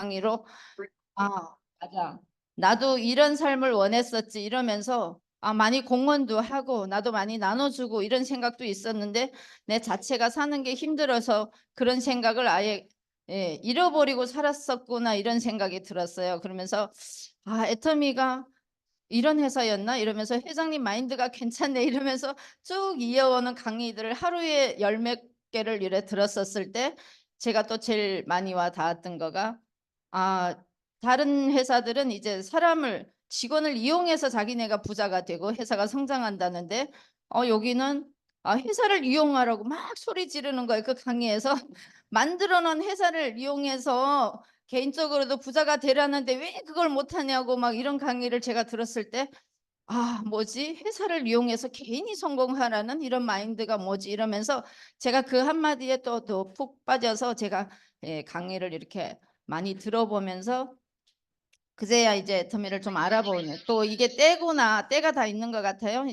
강의로 맞아. 나도 이런 삶을 원했었지 이러면서 많이 공헌도 하고 나도 많이 나눠주고 이런 생각도 있었는데 내 자체가 사는 게 힘들어서 그런 생각을 아예 잃어버리고 살았었구나 이런 생각이 들었어요. 그러면서 애터미가 이런 회사였나 이러면서 회장님 마인드가 괜찮네 이러면서 쭉 이어오는 강의들을 하루에 열 몇 개를 이래 들었었을 때 제가 또 제일 많이 와 닿았던 거가 다른 회사들은 이제 사람을 직원을 이용해서 자기네가 부자가 되고 회사가 성장한다는데 여기는 회사를 이용하라고 막 소리 지르는 거예요. 그 강의에서 만들어 놓은 회사를 이용해서 개인적으로도 부자가 되라는데 왜 그걸 못하냐고 막 이런 강의를 제가 들었을 때 뭐지? 회사를 이용해서 개인이 성공하라는 이런 마인드가 뭐지? 이러면서 제가 그 한마디에 또 푹 빠져서 제가 강의를 이렇게 많이 들어보면서 그제야 이제 터미를 좀 알아보네. 또 이게 때가 다 있는 것 같아요.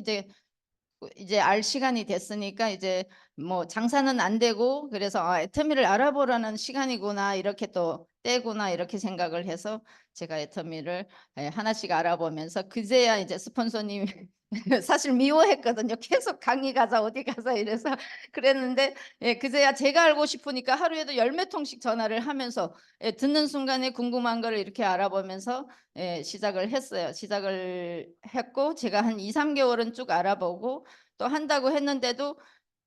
이제 알 시간이 됐으니까 이제 뭐 장사는 안 되고 그래서 애터미를 알아보라는 시간이구나 이렇게 또 때구나 이렇게 생각을 해서 제가 애터미를 하나씩 알아보면서 그제야 이제 스폰서님이 사실 미워했거든요. 계속 강의 가자 어디 가자 이래서 그랬는데 그제야 제가 알고 싶으니까 하루에도 열 몇 통씩 전화를 하면서 듣는 순간에 궁금한 걸 이렇게 알아보면서 시작을 했어요. 시작을 했고 제가 한 2~3개월은 쭉 알아보고 또 한다고 했는데도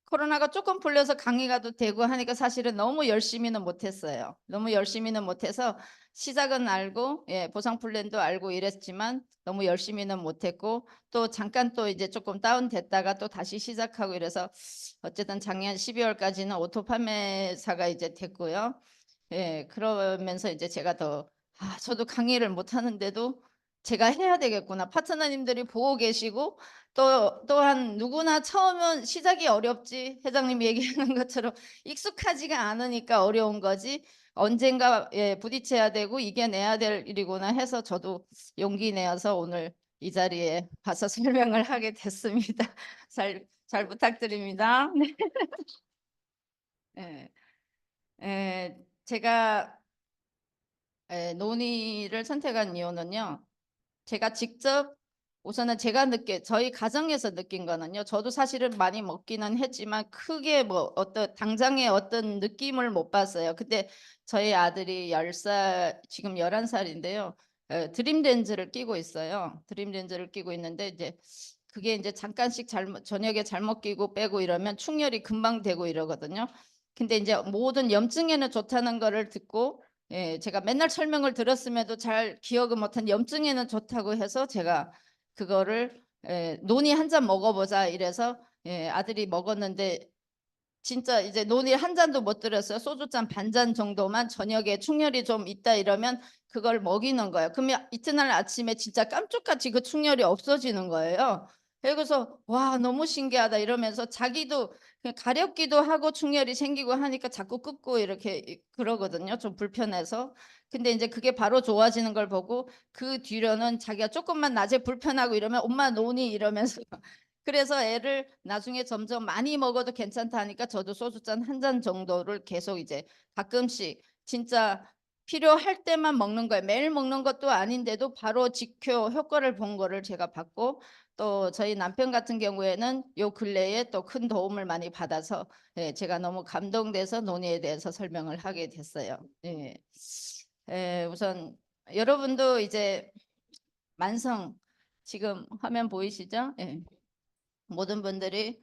코로나가 조금 풀려서 강의가 또 되고 하니까 사실은 너무 열심히는 못했어요. 너무 열심히는 못해서 시작은 알고 보상 플랜도 알고 이랬지만 너무 열심히는 못했고 또 잠깐 또 이제 조금 다운됐다가 또 다시 시작하고 이래서 어쨌든 작년 12월까지는 오토 판매사가 이제 됐고요. 그러면서 이제 제가 저도 강의를 못 하는데도 제가 해야 되겠구나. 파트너님들이 보고 계시고 또한 누구나 처음은 시작이 어렵지. 회장님이 얘기하는 것처럼 익숙하지가 않으니까 어려운 거지. 언젠가 부딪혀야 되고 이겨내야 될 일이구나 해서 저도 용기 내어서 오늘 이 자리에 와서 설명을 하게 됐습니다. 잘 부탁드립니다. 네. 예. 제가 논의를 선택한 이유는요. 제가 직접 우선은 제가 저희 가정에서 느낀 거는요. 저도 사실은 많이 먹기는 했지만 크게 뭐 어떤 당장의 어떤 느낌을 못 봤어요. 근데 저희 아들이 10살 지금 11살인데요. 드림렌즈를 끼고 있어요. 드림렌즈를 끼고 있는데 이제 그게 이제 잠깐씩 저녁에 잘못 끼고 빼고 이러면 충혈이 금방 되고 이러거든요. 근데 이제 모든 염증에는 좋다는 거를 듣고 제가 맨날 설명을 들었음에도 잘 기억을 못한 염증에는 좋다고 해서 제가 그거를 논이 한 잔 먹어보자 이래서 아들이 먹었는데 진짜 이제 논이 한 잔도 못 들었어요. 소주잔 반 잔 정도만 저녁에 충혈이 좀 있다 이러면 그걸 먹이는 거예요. 그러면 이튿날 아침에 진짜 깜짝같이 그 충혈이 없어지는 거예요. 그래서 와 너무 신기하다 이러면서 자기도 그냥 가렵기도 하고 충혈이 생기고 하니까 자꾸 끊고 이렇게 그러거든요. 좀 불편해서. 근데 이제 그게 바로 좋아지는 걸 보고 그 뒤로는 자기가 조금만 낮에 불편하고 이러면 엄마 논이 이러면서 그래서 애를 나중에 점점 많이 먹어도 괜찮다 하니까 저도 소주잔 한 잔 정도를 계속 이제 가끔씩 진짜 필요할 때만 먹는 거예요. 매일 먹는 것도 아닌데도 바로 지표 효과를 본 거를 제가 봤고 또 저희 남편 같은 경우에는 요 근래에 또 큰 도움을 많이 받아서 제가 너무 감동돼서 논의에 대해서 설명을 하게 됐어요. 우선 여러분도 이제 만성 지금 화면 보이시죠? 모든 분들이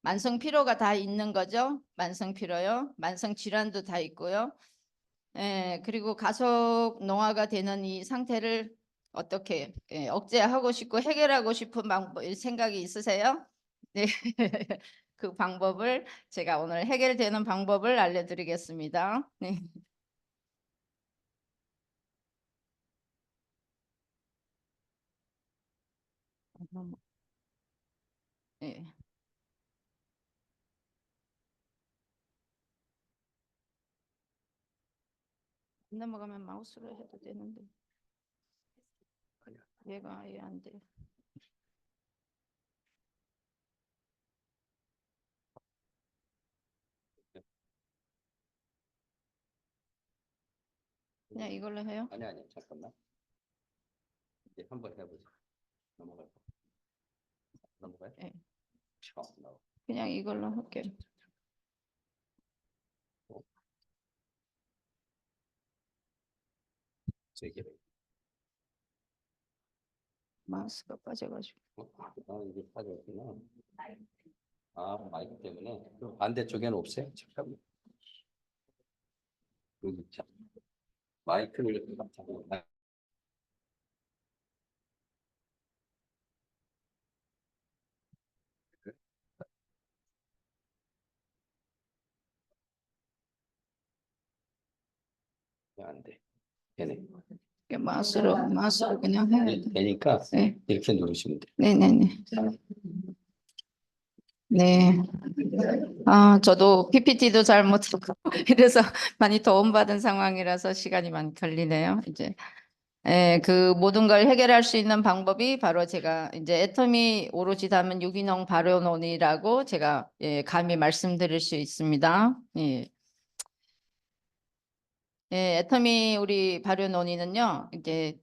만성 피로가 다 있는 거죠. 만성 피로요. 만성 질환도 다 있고요. 그리고 가속 노화가 되는 이 상태를 어떻게 억제하고 싶고 해결하고 싶은 생각이 있으세요? 네. 그 방법을 제가 오늘 해결되는 방법을 알려드리겠습니다. 네. 네. 안 넘어가면 마우스로 해도 되는데 얘가 아예 안 돼. 그냥 이걸로 해요? 아니 잠깐만. 이제 한번 해보자. 넘어가요. 네. 나와. 그냥 이걸로 할게요. 제기를. 마우스가 빠져가지고. 이게 빠졌구나. 마이크 때문에. 그럼 반대쪽에는 없어요? 잠깐만. 여기 있죠. 마이크를 잠깐만. 안 돼. 되네. 마우스로 그냥 해야 돼. 되니까 네. 이렇게 누르시면 돼요. 네네네. 네. 저도 PPT도 잘 못하고 이래서 많이 도움받은 상황이라서 시간이 많이 걸리네요. 이제 그 모든 걸 해결할 수 있는 방법이 바로 제가 이제 애터미 오로지 담은 유기농 발효논이라고 제가 감히 말씀드릴 수 있습니다. 애터미 우리 발효논이는요, 이제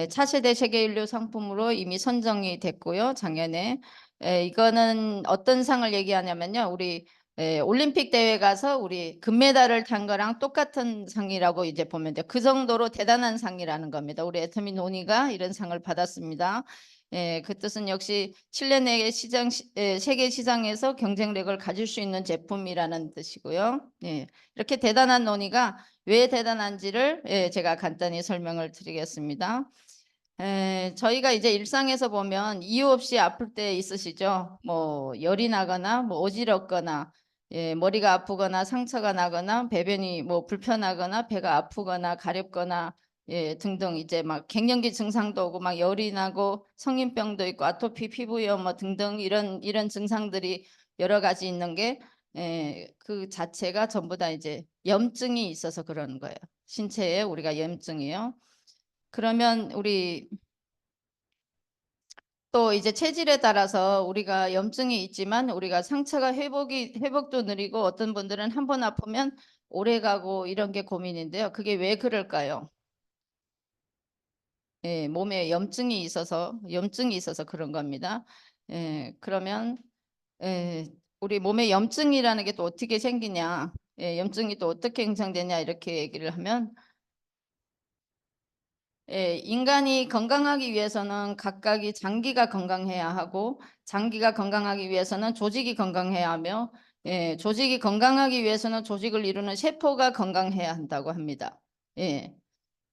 차세대 세계인류 상품으로 이미 선정이 됐고요, 작년에. 이거는 어떤 상을 얘기하냐면요, 우리 올림픽 대회 가서 우리 금메달을 탄 거랑 똑같은 상이라고 이제 보면 돼요. 그 정도로 대단한 상이라는 겁니다. 우리 애터미 논이가 이런 상을 받았습니다. 그 뜻은 역시 칠레 내 시장, 세계 시장에서 경쟁력을 가질 수 있는 제품이라는 뜻이고요. 이렇게 대단한 논이가 왜 대단한지를 제가 간단히 설명을 드리겠습니다. 저희가 이제 일상에서 보면 이유 없이 아플 때 있으시죠? 뭐 열이 나거나 뭐 어지럽거나 머리가 아프거나 상처가 나거나 배변이 뭐 불편하거나 배가 아프거나 가렵거나 등등 이제 막 갱년기 증상도 오고 막 열이 나고 성인병도 있고 아토피 피부염 뭐 등등 이런 증상들이 여러 가지 있는 게 그 자체가 전부 다 이제 염증이 있어서 그러는 거예요. 신체에 우리가 염증이요. 그러면 우리 또 이제 체질에 따라서 우리가 염증이 있지만 우리가 상처가 회복도 느리고 어떤 분들은 한 번 아프면 오래 가고 이런 게 고민인데요. 그게 왜 그럴까요? 몸에 염증이 있어서 그런 겁니다. 그러면 우리 몸에 염증이라는 게 또 어떻게 생기냐? 염증이 또 어떻게 형성되냐 이렇게 얘기를 하면 인간이 건강하기 위해서는 각각이 장기가 건강해야 하고 장기가 건강하기 위해서는 조직이 건강해야 하며 조직이 건강하기 위해서는 조직을 이루는 세포가 건강해야 한다고 합니다.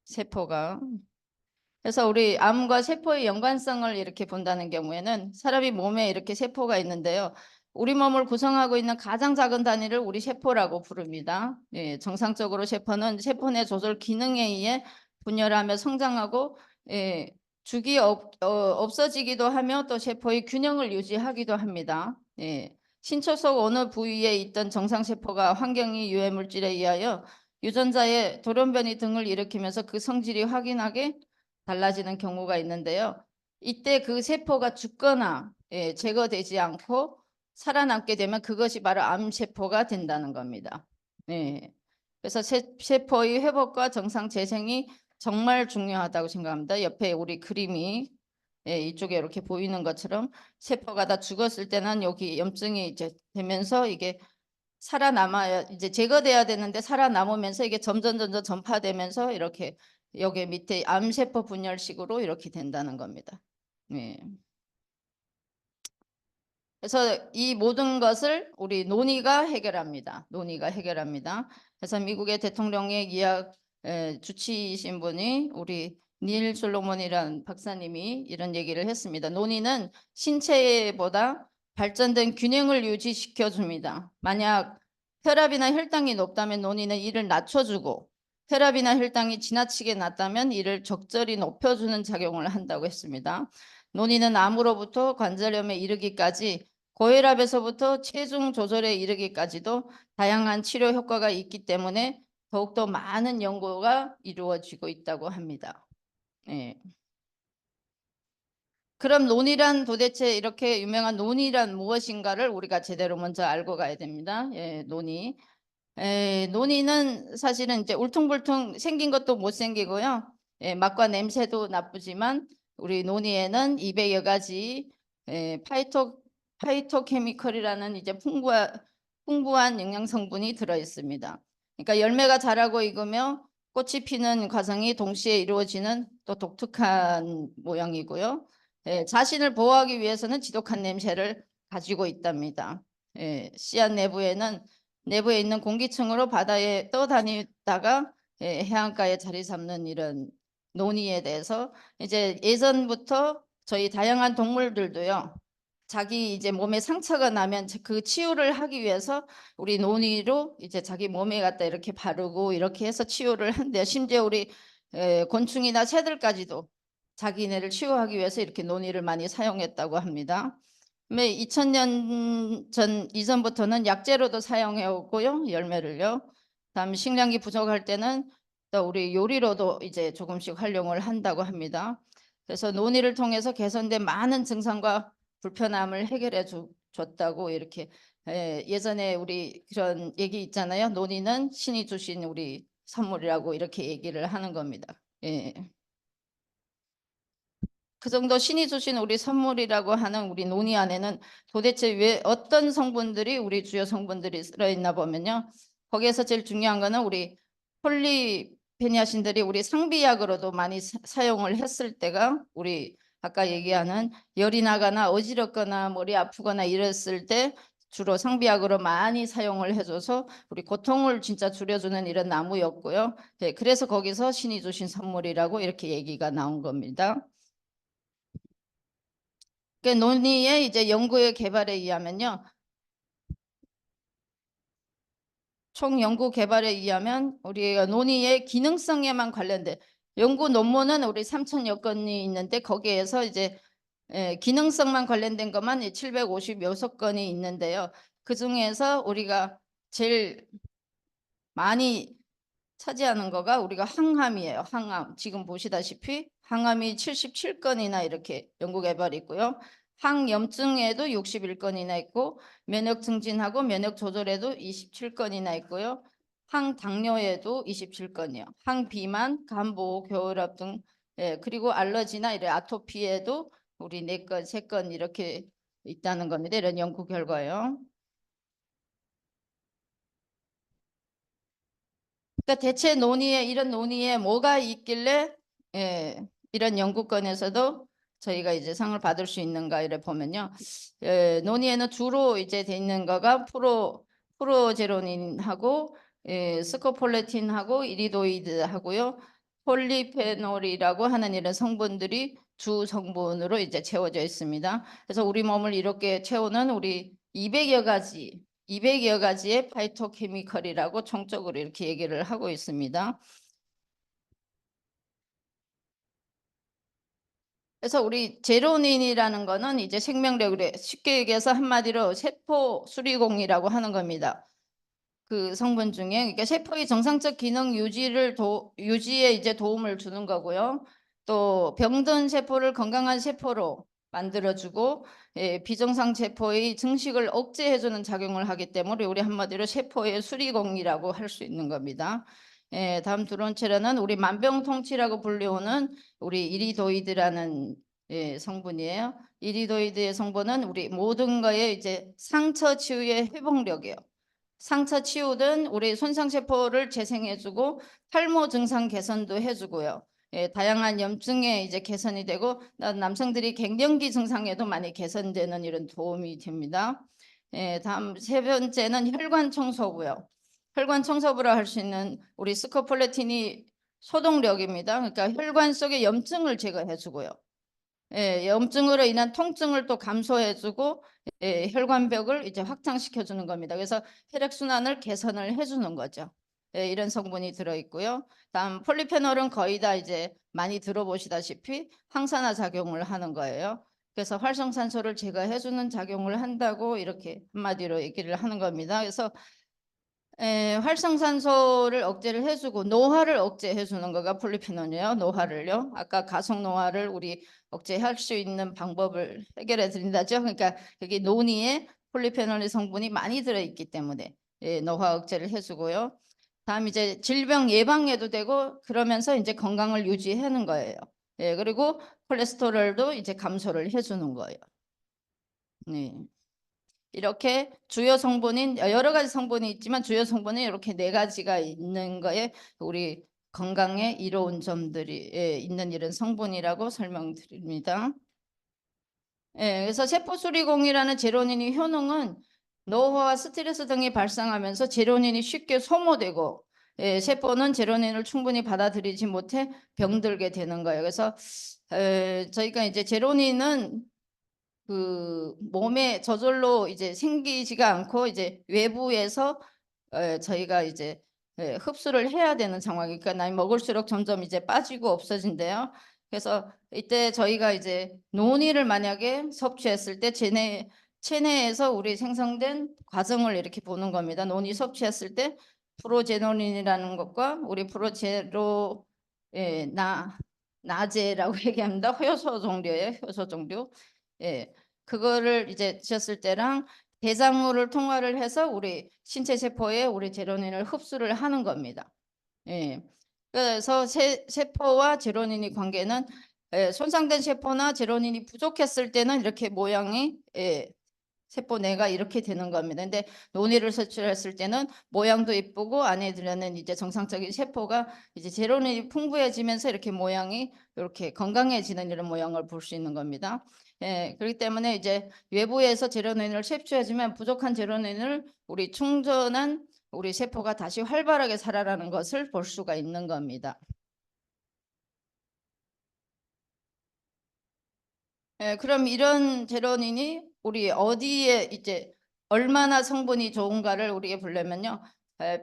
세포가. 그래서 우리 암과 세포의 연관성을 이렇게 본다는 경우에는 사람이 몸에 이렇게 세포가 있는데요. 우리 몸을 구성하고 있는 가장 작은 단위를 우리 세포라고 부릅니다. 정상적으로 세포는 세포 내 조절 기능에 의해 분열하며 성장하고 죽이 없어지기도 하며 또 세포의 균형을 유지하기도 합니다. 신초 속 어느 부위에 있던 정상세포가 환경이 유해물질에 의하여 유전자의 돌연변이 등을 일으키면서 그 성질이 확인하게 달라지는 경우가 있는데요. 이때 그 세포가 죽거나 제거되지 않고 살아남게 되면 그것이 바로 암세포가 된다는 겁니다. 그래서 세포의 회복과 정상 재생이 정말 중요하다고 생각합니다. 옆에 우리 그림이 이쪽에 이렇게 보이는 것처럼 세포가 다 죽었을 때는 여기 염증이 이제 되면서 이게 살아남아야 이제 제거돼야 되는데 살아남으면서 이게 점점 전파되면서 이렇게 여기 밑에 암세포 분열식으로 이렇게 된다는 겁니다. 그래서 이 모든 것을 우리 논의가 해결합니다. 논의가 해결합니다. 그래서 미국의 대통령의 이약 주치이신 분이 우리 닐 솔로몬이라는 박사님이 이런 얘기를 했습니다. 논의는 신체보다 발전된 균형을 유지시켜 줍니다. 만약 혈압이나 혈당이 높다면 논의는 이를 낮춰주고 혈압이나 혈당이 지나치게 낮다면 이를 적절히 높여주는 작용을 한다고 했습니다. 논의는 암으로부터 관절염에 이르기까지 고혈압에서부터 체중 조절에 이르기까지도 다양한 치료 효과가 있기 때문에 더욱더 많은 연구가 이루어지고 있다고 합니다. 그럼 논이란 도대체 이렇게 유명한 논이란 무엇인가를 우리가 제대로 먼저 알고 가야 됩니다. 논이. 논이는 사실은 이제 울퉁불퉁 생긴 것도 못생기고요. 맛과 냄새도 나쁘지만 우리 논이에는 200여 가지 파이토케미컬이라는 이제 풍부한 영양 성분이 들어 있습니다. 그러니까 열매가 자라고 익으며 꽃이 피는 과정이 동시에 이루어지는 또 독특한 모양이고요. 자신을 보호하기 위해서는 지독한 냄새를 가지고 있답니다. 씨앗 내부에 있는 공기층으로 바다에 떠다니다가 해안가에 자리 잡는 이런 논이에 대해서 이제 예전부터 저희 다양한 동물들도요. 자기 이제 몸에 상처가 나면 그 치유를 하기 위해서 우리 논이로 이제 자기 몸에 갖다 이렇게 바르고 이렇게 해서 치유를 한대요. 심지어 우리 곤충이나 새들까지도 자기네를 치유하기 위해서 이렇게 논이를 많이 사용했다고 합니다. 2000년 전 이전부터는 약재로도 사용해 오고요. 열매를요. 다음 식량이 부족할 때는 또 우리 요리로도 이제 조금씩 활용을 한다고 합니다. 그래서 논의를 통해서 개선된 많은 증상과 불편함을 해결해 줬다고 이렇게 예전에 우리 그런 얘기 있잖아요. 논의는 신이 주신 우리 선물이라고 이렇게 얘기를 하는 겁니다. 그 정도 신이 주신 우리 선물이라고 하는 우리 논의 안에는 도대체 왜 어떤 성분들이 우리 주요 성분들이 들어있나 보면요. 거기에서 제일 중요한 거는 우리 폴리페니아신들이 우리 상비약으로도 많이 사용을 했을 때가 우리 아까 얘기하는 열이 나거나 어지럽거나 머리 아프거나 이랬을 때 주로 상비약으로 많이 사용을 해줘서 우리 고통을 진짜 줄여주는 이런 나무였고요. 네, 그래서 거기서 신이 주신 선물이라고 이렇게 얘기가 나온 겁니다. 그 논의의 이제 연구의 개발에 의하면요. 총 연구 개발에 의하면 우리가 논의의 기능성에만 관련된 연구 논문은 우리 3,000여 건이 있는데 거기에서 이제 기능성만 관련된 것만 756건이 있는데요. 그 중에서 우리가 제일 많이 차지하는 거가 우리가 항암이에요. 항암. 지금 보시다시피 항암이 77건이나 이렇게 연구 개발이 있고요. 항염증에도 61건이나 있고 면역 증진하고 면역 조절에도 27건이나 있고요. 항당뇨에도 27건이요. 항비만, 간보호, 겨울압 등 그리고 알러지나 이런 아토피에도 우리 4건, 3건 이렇게 있다는 겁니다. 이런 연구 결과요. 그러니까 대체 이런 논의에 뭐가 있길래 이런 연구건에서도 저희가 이제 상을 받을 수 있는가 이래 보면요. 논의에는 주로 이제 돼 있는 거가 프로제로닌하고 스코폴레틴하고 이리도이드하고요. 폴리페놀이라고 하는 이런 성분들이 주 성분으로 이제 채워져 있습니다. 그래서 우리 몸을 이렇게 채우는 우리 200여 가지의 파이토케미컬이라고 총적으로 이렇게 얘기를 하고 있습니다. 그래서 우리 제로닌이라는 거는 이제 생명력을 쉽게 얘기해서 한마디로 세포 수리공이라고 하는 겁니다. 그 성분 중에 그러니까 세포의 정상적 기능 유지에 이제 도움을 주는 거고요. 또 병든 세포를 건강한 세포로 만들어주고 비정상 세포의 증식을 억제해주는 작용을 하기 때문에 우리 한마디로 세포의 수리공이라고 할 수 있는 겁니다. 다음 두 번째로는 우리 만병통치라고 불리우는 우리 이리도이드라는 성분이에요. 이리도이드의 성분은 우리 모든 거에 이제 상처 치유의 회복력이에요. 상처 치유든 우리 손상세포를 재생해주고 탈모 증상 개선도 해주고요. 다양한 염증에 이제 개선이 되고 남성들이 갱년기 증상에도 많이 개선되는 이런 도움이 됩니다. 다음 세 번째는 혈관 청소부요. 혈관 청소부라 할 수 있는 우리 스코폴레틴이 소독력입니다. 그러니까 혈관 속의 염증을 제거해주고요. 염증으로 인한 통증을 또 감소해주고 혈관벽을 이제 확장시켜주는 겁니다. 그래서 혈액순환을 개선을 해주는 거죠. 이런 성분이 들어있고요. 다음 폴리페놀은 거의 다 이제 많이 들어보시다시피 항산화 작용을 하는 거예요. 그래서 활성산소를 제거해주는 작용을 한다고 이렇게 한마디로 얘기를 하는 겁니다. 그래서 활성산소를 억제를 해주고 노화를 억제해주는 거가 폴리페놀이에요. 노화를요. 아까 가속 노화를 우리 억제할 수 있는 방법을 해결해 드린다죠. 그러니까 여기 논이에 폴리페놀의 성분이 많이 들어있기 때문에 노화 억제를 해주고요. 다음 이제 질병 예방에도 되고 그러면서 이제 건강을 유지하는 거예요. 그리고 콜레스테롤도 이제 감소를 해주는 거예요. 네. 이렇게 주요 성분인 여러 가지 성분이 있지만 주요 성분이 이렇게 4가지가 있는 거에 우리 건강에 이로운 점들이 있는 이런 성분이라고 설명드립니다. 그래서 세포수리공이라는 제로닌의 효능은 노화와 스트레스 등이 발생하면서 제로닌이 쉽게 소모되고 세포는 제로닌을 충분히 받아들이지 못해 병들게 되는 거예요. 그래서 저희가 이제 제로닌은 그 몸에 저절로 이제 생기지가 않고 이제 외부에서 저희가 이제 흡수를 해야 되는 상황이니까 나이 먹을수록 점점 이제 빠지고 없어진대요. 그래서 이때 저희가 이제 논의를 만약에 섭취했을 때 체내에서 우리 생성된 과정을 이렇게 보는 겁니다. 논의 섭취했을 때 프로제노닌이라는 것과 우리 프로제로 나제라고 얘기합니다. 효소 종류예요. 효소 종류. 그거를 이제 드셨을 때랑 대장물을 통화를 해서 우리 신체 세포에 우리 제로닌을 흡수를 하는 겁니다. 그래서 세포와 제로닌의 관계는 손상된 세포나 제로닌이 부족했을 때는 이렇게 모양이 세포 내가 이렇게 되는 겁니다. 근데 논이를 섭취했을 때는 모양도 이쁘고 안에 들어있는 이제 정상적인 세포가 이제 제로닌이 풍부해지면서 이렇게 모양이 이렇게 건강해지는 이런 모양을 볼 수 있는 겁니다. 그렇기 때문에 이제 외부에서 제로닌을 섭취해주면 부족한 제로닌을 우리 충전한 우리 세포가 다시 활발하게 살아나는 것을 볼 수가 있는 겁니다. 그럼 이런 제로닌이 우리 어디에 이제 얼마나 성분이 좋은가를 우리가 보려면요.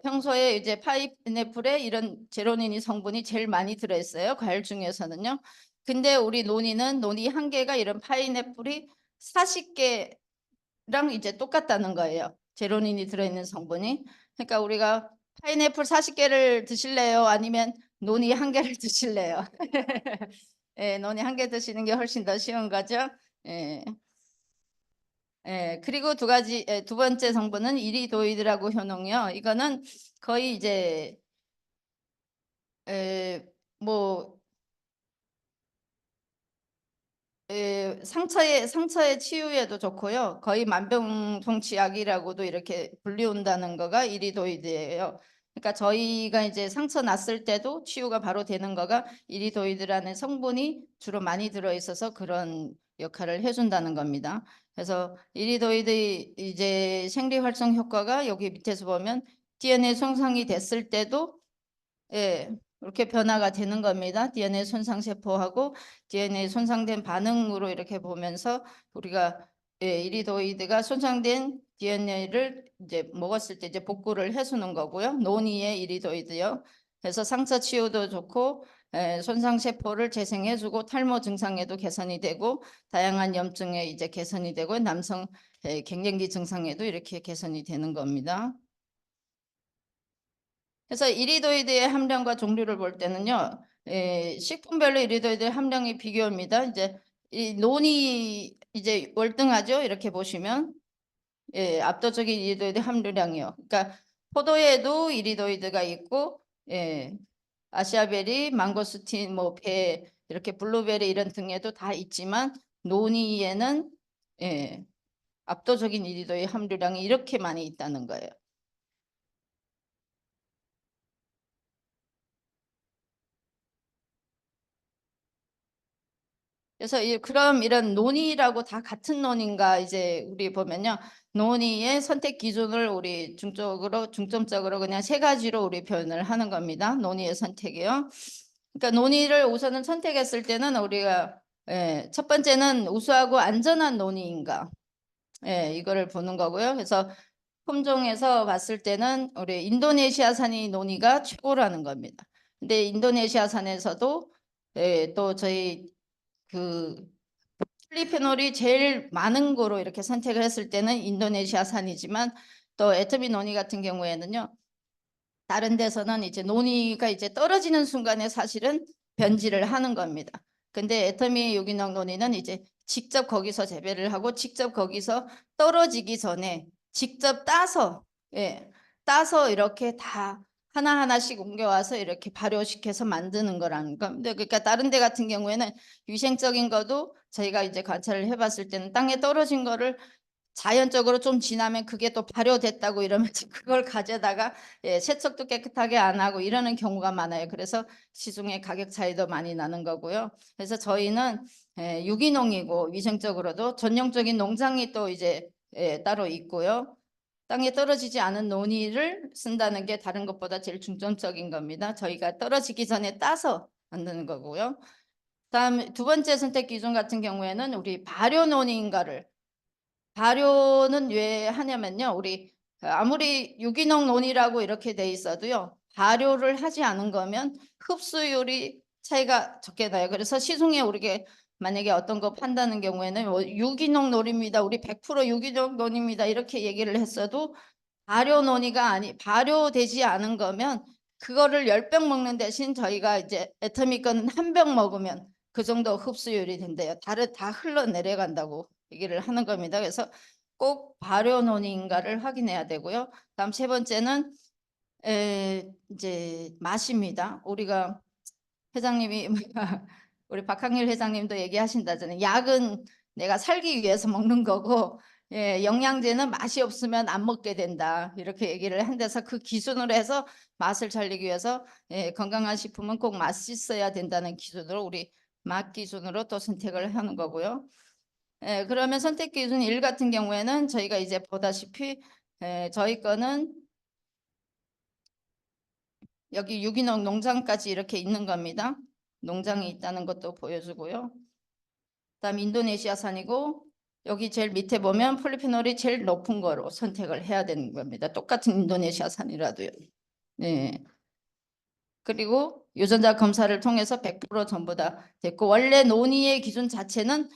평소에 이제 파인애플에 이런 제로닌이 성분이 제일 많이 들어있어요. 과일 중에서는요. 근데 우리 논이는 논이 한 개가 이런 파인애플이 40개랑 이제 똑같다는 거예요. 제로닌이 들어있는 성분이. 그러니까 우리가 파인애플 40개를 드실래요? 아니면 논이 한 개를 드실래요? 논이 한 개 드시는 게 훨씬 더 쉬운 거죠. 그리고 두 번째 성분은 이리도이드라고 효능이요. 이거는 거의 이제 뭐 상처의 치유에도 좋고요. 거의 만병통치약이라고도 이렇게 불리운다는 거가 이리도이드예요. 그러니까 저희가 이제 상처 났을 때도 치유가 바로 되는 거가 이리도이드라는 성분이 주로 많이 들어있어서 그런 역할을 해준다는 겁니다. 그래서 이리도이드 이제 생리활성 효과가 여기 밑에서 보면 DNA 손상이 됐을 때도 이렇게 변화가 되는 겁니다. DNA 손상 세포하고 DNA 손상된 반응으로 이렇게 보면서 우리가 이리도이드가 손상된 DNA를 이제 먹었을 때 이제 복구를 해주는 거고요. 논이의 이리도이드요. 그래서 상처 치유도 좋고 손상 세포를 재생해주고 탈모 증상에도 개선이 되고 다양한 염증에 이제 개선이 되고 남성 갱년기 증상에도 이렇게 개선이 되는 겁니다. 그래서 이리도이드의 함량과 종류를 볼 때는요, 식품별로 이리도이드 함량이 비교입니다. 이제 이 논이 이제 월등하죠. 이렇게 보시면 압도적인 이리도이드 함유량이요. 그러니까 포도에도 이리도이드가 있고, 아시아베리, 망고스틴, 뭐 배, 이렇게 블루베리 이런 등에도 다 있지만 논이에는 압도적인 이리도이드 함유량이 이렇게 많이 있다는 거예요. 그래서 그럼 이런 논의라고 다 같은 논인가 이제 우리 보면요. 논의의 선택 기준을 우리 중점적으로 그냥 3가지로 우리 표현을 하는 겁니다. 논의의 선택이요. 그러니까 논의를 우선은 선택했을 때는 우리가 첫 번째는 우수하고 안전한 논의인가 이거를 보는 거고요. 그래서 품종에서 봤을 때는 우리 인도네시아산이 논의가 최고라는 겁니다. 근데 인도네시아산에서도 또 저희 그 폴리페놀이 제일 많은 거로 이렇게 선택을 했을 때는 인도네시아산이지만 또 애터미 논이 같은 경우에는요. 다른 데서는 이제 논이가 이제 떨어지는 순간에 사실은 변질을 하는 겁니다. 근데 애터미 유기농 논이는 이제 직접 거기서 재배를 하고 직접 거기서 떨어지기 전에 직접 따서 따서 이렇게 다 하나하나씩 옮겨와서 이렇게 발효시켜서 만드는 거라는 거. 근데 그러니까 다른 데 같은 경우에는 위생적인 것도 저희가 이제 관찰을 해봤을 때는 땅에 떨어진 거를 자연적으로 좀 지나면 그게 또 발효됐다고 이러면서 그걸 가져다가 세척도 깨끗하게 안 하고 이러는 경우가 많아요. 그래서 시중에 가격 차이도 많이 나는 거고요. 그래서 저희는 유기농이고 위생적으로도 전용적인 농장이 또 이제 따로 있고요. 땅에 떨어지지 않은 논이를 쓴다는 게 다른 것보다 제일 중점적인 겁니다. 저희가 떨어지기 전에 따서 만드는 거고요. 다음 두 번째 선택 기준 같은 경우에는 우리 발효 논인가를 발효는 왜 하냐면요. 우리 아무리 유기농 논이라고 이렇게 돼 있어도요. 발효를 하지 않은 거면 흡수율이 차이가 적게 나요. 그래서 시중에 우리가 만약에 어떤 거 판다는 경우에는 뭐 유기농 논입니다. 우리 100% 유기농 논입니다. 이렇게 얘기를 했어도 발효 논이가 발효되지 않은 거면 그거를 10병 먹는 대신 저희가 이제 애터미 거는 한 병 먹으면 그 정도 흡수율이 된대요. 다 흘러내려간다고 얘기를 하는 겁니다. 그래서 꼭 발효 논인가를 확인해야 되고요. 다음 세 번째는 이제 맛입니다. 우리가 회장님이 우리 박항일 회장님도 얘기하신다잖아요. 약은 내가 살기 위해서 먹는 거고 영양제는 맛이 없으면 안 먹게 된다. 이렇게 얘기를 한 데서 그 기준으로 해서 맛을 살리기 위해서 건강한 식품은 꼭 맛있어야 된다는 기준으로 우리 맛 기준으로 또 선택을 하는 거고요. 그러면 선택 기준 1 같은 경우에는 저희가 이제 보다시피 저희 거는 여기 유기농 농장까지 이렇게 있는 겁니다. 농장이 있다는 것도 보여주고요. 그다음 인도네시아산이고 여기 제일 밑에 보면 폴리페놀이 제일 높은 거로 선택을 해야 되는 겁니다. 똑같은 인도네시아산이라도요. 네. 그리고 유전자 검사를 통해서 100% 전부 다 됐고 원래 논이의 기준 자체는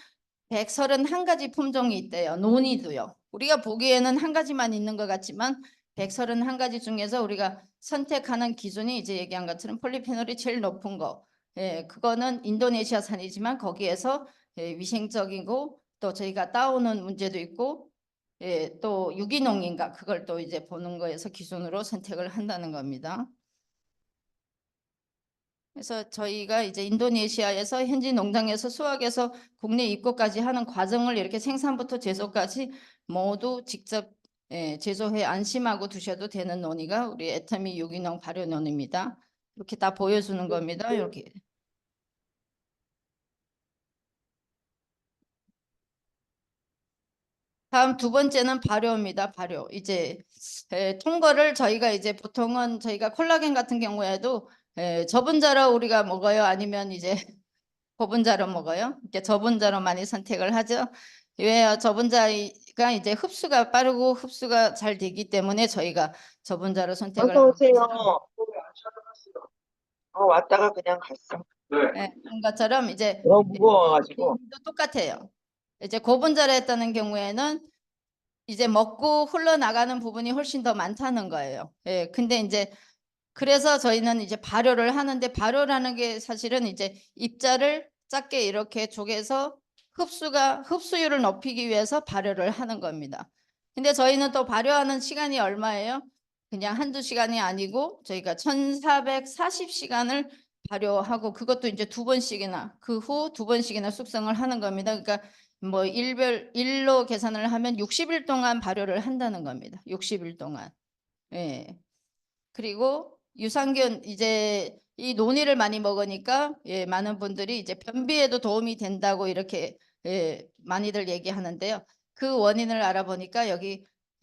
131가지 품종이 있대요. 논이도요. 우리가 보기에는 한 가지만 있는 것 같지만 131가지 중에서 우리가 선택하는 기준이 이제 얘기한 것처럼 폴리페놀이 제일 높은 거. 그거는 인도네시아산이지만 거기에서 위생적이고 또 저희가 따오는 문제도 있고 또 유기농인가 그걸 또 이제 보는 거에서 기준으로 선택을 한다는 겁니다. 그래서 저희가 이제 인도네시아에서 현지 농장에서 수확해서 국내 입고까지 하는 과정을 이렇게 생산부터 제조까지 모두 직접 제조해 안심하고 두셔도 되는 논이가 우리 애터미 유기농 발효 논입니다. 이렇게 다 보여주는 겁니다. 이렇게. 다음 두 번째는 발효입니다. 발효. 이제 통거를 저희가 이제 보통은 저희가 콜라겐 같은 경우에도 저분자로 우리가 먹어요. 아니면 이제 저분자로 먹어요. 이렇게 저분자로 많이 선택을 하죠. 왜요? 저분자가 이제 흡수가 빠르고 흡수가 잘 되기 때문에 저희가 저분자로 선택을 어서 하는 오세요. 것처럼, 왔다가 그냥 갔어. 한 것처럼 이제 너무 무거워가지고. 도 똑같아요. 이제 고분자로 했다는 경우에는 이제 먹고 흘러나가는 부분이 훨씬 더 많다는 거예요. 근데 이제 그래서 저희는 이제 발효를 하는데 발효라는 게 사실은 이제 입자를 작게 이렇게 쪼개서 흡수율을 높이기 위해서 발효를 하는 겁니다. 근데 저희는 또 발효하는 시간이 얼마예요? 그냥 한두 시간이 아니고 저희가 1440시간을 발효하고 그것도 이제 2번씩이나 그 후 2번씩이나 숙성을 하는 겁니다. 그러니까 뭐 일로 계산을 하면 60일 동안 발효를 한다는 겁니다. 60일 동안. 그리고 유산균 이제 이 논이를 많이 먹으니까 많은 분들이 이제 변비에도 도움이 된다고 이렇게 많이들 얘기하는데요. 그 원인을 알아보니까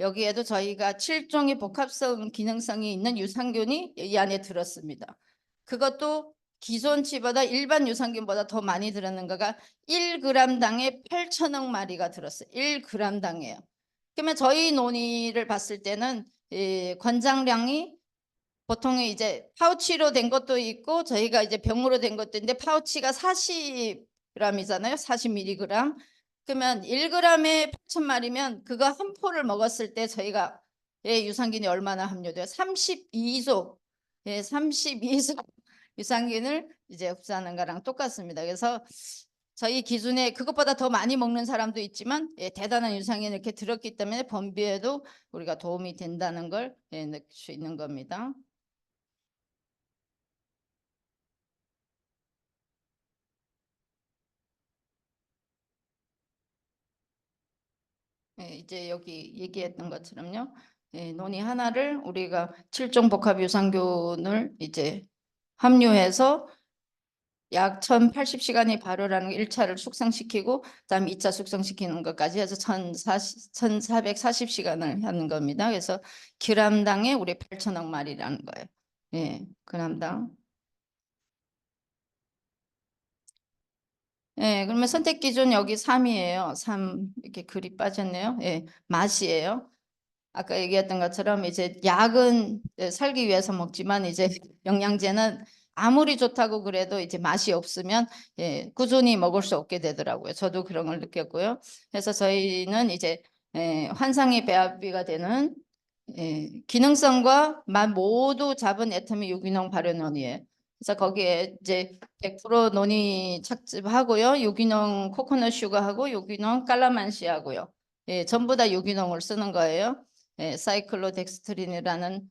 여기에도 저희가 7종의 복합성 기능성이 있는 유산균이 이 안에 들었습니다. 그것도 기존치보다 일반 유산균보다 더 많이 들었는 거가 1g당에 8천억 마리가 들었어요. 1g당에요. 그러면 저희 논의를 봤을 때는 권장량이 보통 이제 파우치로 된 것도 있고 저희가 이제 병으로 된 것도 있는데 파우치가 40g이잖아요. 40mg. 그러면 1g에 8,000마리면 그거 한 포를 먹었을 때 저희가 유산균이 얼마나 함유돼요? 32소. 32소 유산균을 이제 흡수하는 거랑 똑같습니다. 그래서 저희 기준에 그것보다 더 많이 먹는 사람도 있지만 대단한 유산균이 이렇게 들었기 때문에 변비에도 우리가 도움이 된다는 걸 느낄 수 있는 겁니다. 이제 여기 얘기했던 것처럼요. 논이 하나를 우리가 7종 복합 유산균을 이제 함유해서 약 1080시간이 발효라는 1차를 숙성시키고 그다음 2차 숙성시키는 것까지 해서 1440시간을 하는 겁니다. 그래서 g당에 우리 8천억 마리라는 거예요. g당. 그러면 선택 기준 여기 3이에요. 3 이렇게 글이 빠졌네요. 맛이에요. 아까 얘기했던 것처럼 이제 약은 살기 위해서 먹지만 이제 영양제는 아무리 좋다고 그래도 이제 맛이 없으면 꾸준히 먹을 수 없게 되더라고요. 저도 그런 걸 느꼈고요. 그래서 저희는 이제 환상의 배합비가 되는 기능성과 맛 모두 잡은 애터미 유기농 발효논이에요. 그래서 거기에 이제 100% 논이 착즙하고요. 유기농 코코넛 슈가하고 유기농 깔라만시하고요. 전부 다 유기농을 쓰는 거예요. 사이클로덱스트린이라는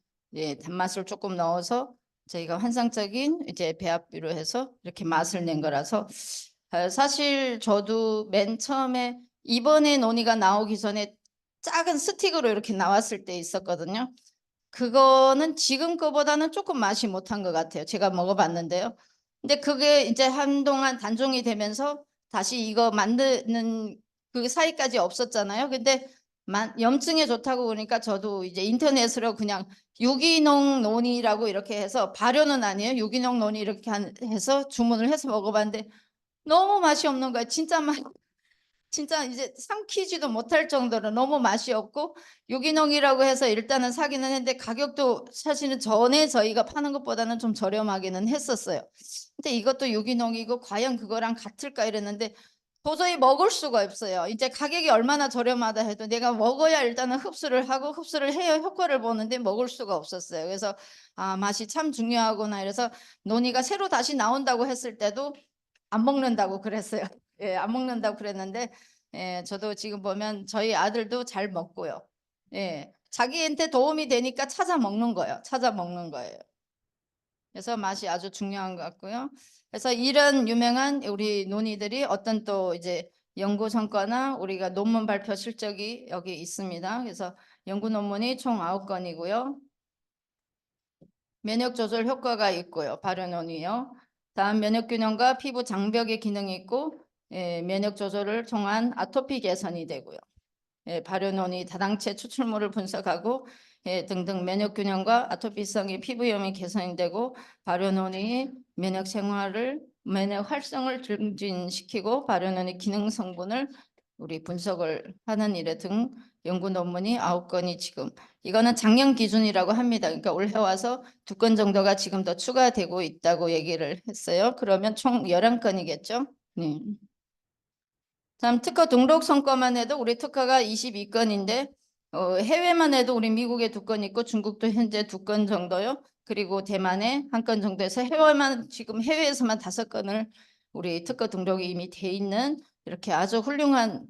단맛을 조금 넣어서 저희가 환상적인 이제 배합비로 해서 이렇게 맛을 낸 거라서 사실 저도 맨 처음에 이번에 논의가 나오기 전에 작은 스틱으로 이렇게 나왔을 때 있었거든요. 그거는 지금 거보다는 조금 맛이 못한 것 같아요. 제가 먹어봤는데요. 근데 그게 이제 한동안 단종이 되면서 다시 이거 만드는 그 사이까지 없었잖아요. 근데 염증에 좋다고 그러니까 저도 이제 인터넷으로 그냥 유기농 논이라고 이렇게 해서 발효는 아니에요. 유기농 논이 이렇게 해서 주문을 해서 먹어봤는데 너무 맛이 없는 거예요. 진짜 이제 삼키지도 못할 정도로 너무 맛이 없고 유기농이라고 해서 일단은 사기는 했는데 가격도 사실은 전에 저희가 파는 것보다는 좀 저렴하기는 했었어요. 근데 이것도 유기농이고 과연 그거랑 같을까 이랬는데 도저히 먹을 수가 없어요. 이제 가격이 얼마나 저렴하다 해도 내가 먹어야 일단은 흡수를 하고 흡수를 해야 효과를 보는데 먹을 수가 없었어요. 그래서 맛이 참 중요하구나. 이래서 논의가 새로 다시 나온다고 했을 때도 안 먹는다고 그랬어요. 안 먹는다고 그랬는데 저도 지금 보면 저희 아들도 잘 먹고요. 자기한테 도움이 되니까 찾아 먹는 거예요. 찾아 먹는 거예요. 그래서 맛이 아주 중요한 것 같고요. 그래서 이런 유명한 우리 논의들이 어떤 또 이제 연구 성과나 우리가 논문 발표 실적이 여기 있습니다. 그래서 연구 논문이 총 9건이고요. 면역 조절 효과가 있고요. 발효 논이요. 다음 면역 균형과 피부 장벽의 기능이 있고 면역 조절을 통한 아토피 개선이 되고요. 발효 논이 다당체 추출물을 분석하고 등등 면역 균형과 아토피성의 피부염이 개선이 되고 발효 논이 면역 생활을 면역 활성을 증진시키고 발효 논의 기능 성분을 우리 분석을 하는 일에 등 연구 논문이 9건이 지금 이거는 작년 기준이라고 합니다. 그러니까 올해 와서 2건 정도가 지금 더 추가되고 있다고 얘기를 했어요. 그러면 총 11건이겠죠. 네. 다음 특허 등록 성과만 해도 우리 특허가 22건인데 해외만 해도 우리 미국에 2건 있고 중국도 현재 2건 정도요. 그리고 대만에 1건 정도에서 해외만 지금 해외에서만 5건을 우리 특허 등록이 이미 돼 있는 이렇게 아주 훌륭한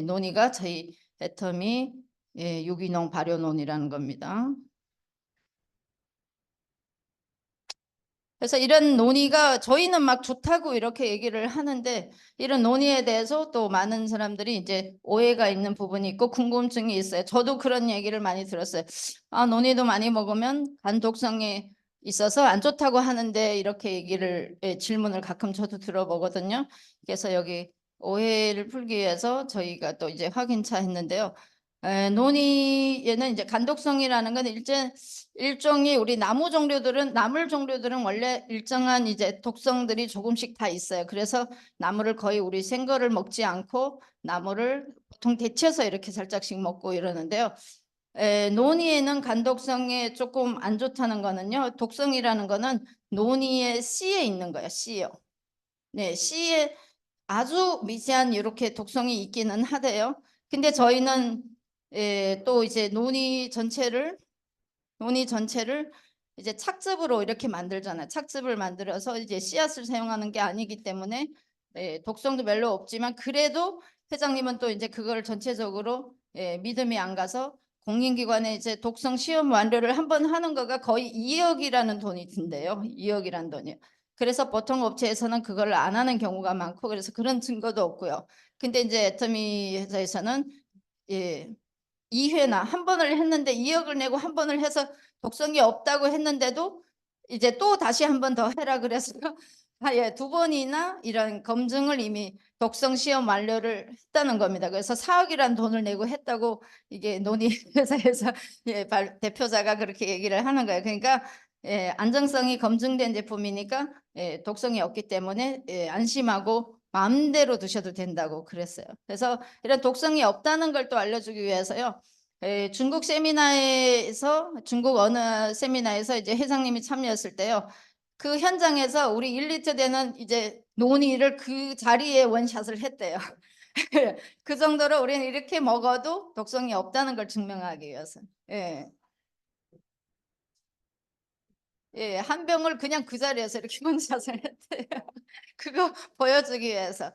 논의가 저희 애터미 유기농 발효 논이라는 겁니다. 그래서 이런 논의가 저희는 막 좋다고 이렇게 얘기를 하는데 이런 논의에 대해서 또 많은 사람들이 이제 오해가 있는 부분이 있고 궁금증이 있어요. 저도 그런 얘기를 많이 들었어요. 논의도 많이 먹으면 간 독성에 있어서 안 좋다고 하는데 이렇게 얘기를 질문을 가끔 저도 들어보거든요. 그래서 여기 오해를 풀기 위해서 저희가 또 이제 확인차 했는데요. 논의에는 이제 간독성이라는 건 일종의 우리 나물 종류들은 원래 일정한 이제 독성들이 조금씩 다 있어요. 그래서 나물을 거의 우리 생거를 먹지 않고 나물을 보통 데쳐서 이렇게 살짝씩 먹고 이러는데요. 논이에는 간독성에 조금 안 좋다는 거는요. 독성이라는 거는 논이의 씨에 있는 거예요. 씨요. 네, 씨에 아주 미세한 이렇게 독성이 있기는 하대요. 근데 저희는 또 이제 논이 전체를 이제 착즙으로 이렇게 만들잖아요. 착즙을 만들어서 이제 씨앗을 사용하는 게 아니기 때문에 독성도 별로 없지만 그래도 회장님은 또 이제 그걸 전체적으로 믿음이 안 가서 공인기관에 이제 독성 시험 완료를 한 번 하는 거가 거의 2억이라는 돈이 든대요. 2억이라는 돈이요. 그래서 보통 업체에서는 그걸 안 하는 경우가 많고 그래서 그런 증거도 없고요. 근데 이제 애터미 회사에서는 2회나 한 번을 했는데 2억을 내고 한 번을 해서 독성이 없다고 했는데도 이제 또 다시 한 번 더 해라 그래서 두 번이나 이런 검증을 이미 독성 시험 완료를 했다는 겁니다. 그래서 4억이라는 돈을 내고 했다고 이게 논의회사에서 대표자가 그렇게 얘기를 하는 거예요. 그러니까 안정성이 검증된 제품이니까 독성이 없기 때문에 안심하고 마음대로 드셔도 된다고 그랬어요. 그래서 이런 독성이 없다는 걸 또 알려주기 위해서요. 중국 세미나에서 중국 어느 세미나에서 이제 회장님이 참여했을 때요. 그 현장에서 우리 1리터 되는 이제 논이를 그 자리에 원샷을 했대요. 그 정도로 우리는 이렇게 먹어도 독성이 없다는 걸 증명하기 위해서. 한 병을 그냥 그 자리에서 이렇게 원샷을 했대요. 그거 보여주기 위해서.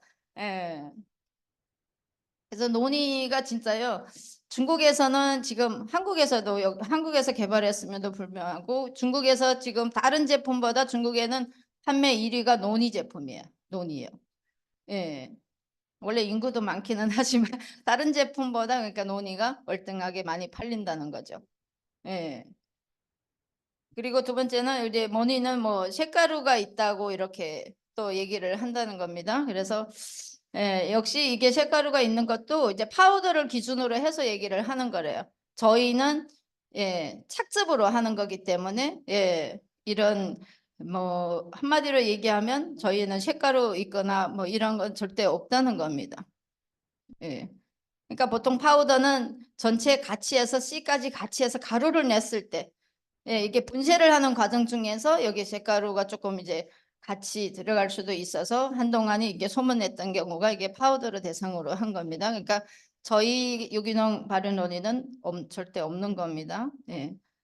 그래서 논의가 진짜요. 중국에서는 지금 한국에서 개발했음에도 불구하고 중국에서 지금 다른 제품보다 중국에는 판매 1위가 논의 제품이에요. 논의요. 원래 인구도 많기는 하지만 다른 제품보다 그러니까 논의가 월등하게 많이 팔린다는 거죠. 그리고 두 번째는 이제 논의는 뭐 쇳가루가 있다고 이렇게 또 얘기를 한다는 겁니다. 그래서 역시 이게 쇳가루가 있는 것도 이제 파우더를 기준으로 해서 얘기를 하는 거래요. 저희는 착즙으로 하는 거기 때문에 이런 뭐 한마디로 얘기하면 저희는 쇳가루 있거나 뭐 이런 건 절대 없다는 겁니다. 그러니까 보통 파우더는 전체 같이 해서 C까지 같이 해서 가루를 냈을 때 이게 분쇄를 하는 과정 중에서 여기 쇳가루가 조금 이제 같이 들어갈 수도 있어서 한동안이 이게 소문냈던 경우가 이게 파우더를 대상으로 한 겁니다. 그러니까 저희 유기농 발효 논의는 절대 없는 겁니다.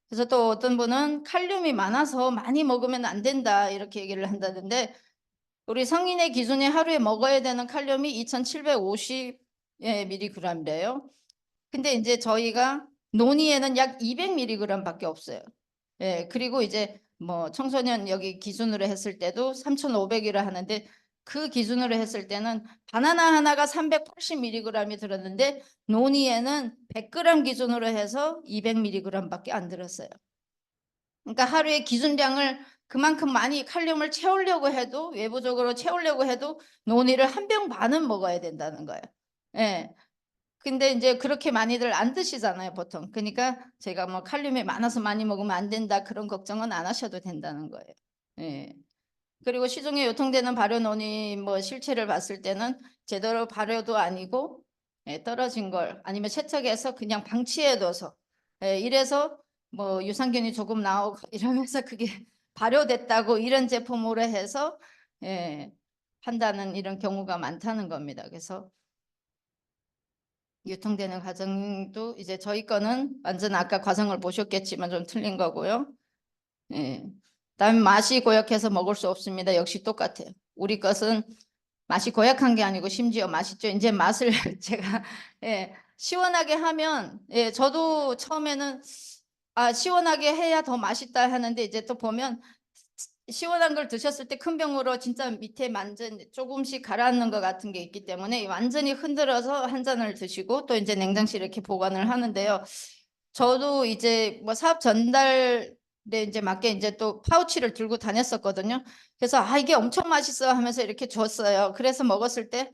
그래서 또 어떤 분은 칼륨이 많아서 많이 먹으면 안 된다 이렇게 얘기를 한다는데 우리 성인의 기준에 하루에 먹어야 되는 칼륨이 2750 mg래요. 근데 이제 저희가 논의에는 약 200mg 밖에 없어요. 그리고 이제 뭐 청소년 여기 기준으로 했을 때도 3,500이라 하는데 그 기준으로 했을 때는 바나나 하나가 380mg이 들었는데 논의에는 100g 기준으로 해서 200mg 밖에 안 들었어요. 그러니까 하루에 기준량을 그만큼 많이 칼륨을 채우려고 해도 외부적으로 채우려고 해도 논의를 한 병 반은 먹어야 된다는 거예요. 근데 이제 그렇게 많이들 안 드시잖아요, 보통. 그러니까 제가 뭐 칼륨이 많아서 많이 먹으면 안 된다 그런 걱정은 안 하셔도 된다는 거예요. 그리고 시중에 유통되는 발효 논의 뭐 실체를 봤을 때는 제대로 발효도 아니고 떨어진 걸 아니면 세척해서 그냥 방치해둬서 이래서 뭐 유산균이 조금 나오고 이러면서 그게 발효됐다고 이런 제품으로 해서 판다는 이런 경우가 많다는 겁니다. 그래서 유통되는 과정도 이제 저희 거는 완전 아까 과정을 보셨겠지만 좀 틀린 거고요. 그다음에 맛이 고약해서 먹을 수 없습니다. 역시 똑같아요. 우리 것은 맛이 고약한 게 아니고 심지어 맛있죠. 이제 맛을 제가 시원하게 하면 저도 처음에는 시원하게 해야 더 맛있다 하는데 이제 또 보면 시원한 걸 드셨을 때 큰 병으로 진짜 밑에 완전 조금씩 가라앉는 것 같은 게 있기 때문에 완전히 흔들어서 한 잔을 드시고 또 이제 냉장실에 이렇게 보관을 하는데요. 저도 이제 뭐 사업 전달에 이제 맞게 이제 또 파우치를 들고 다녔었거든요. 그래서 이게 엄청 맛있어 하면서 이렇게 줬어요. 그래서 먹었을 때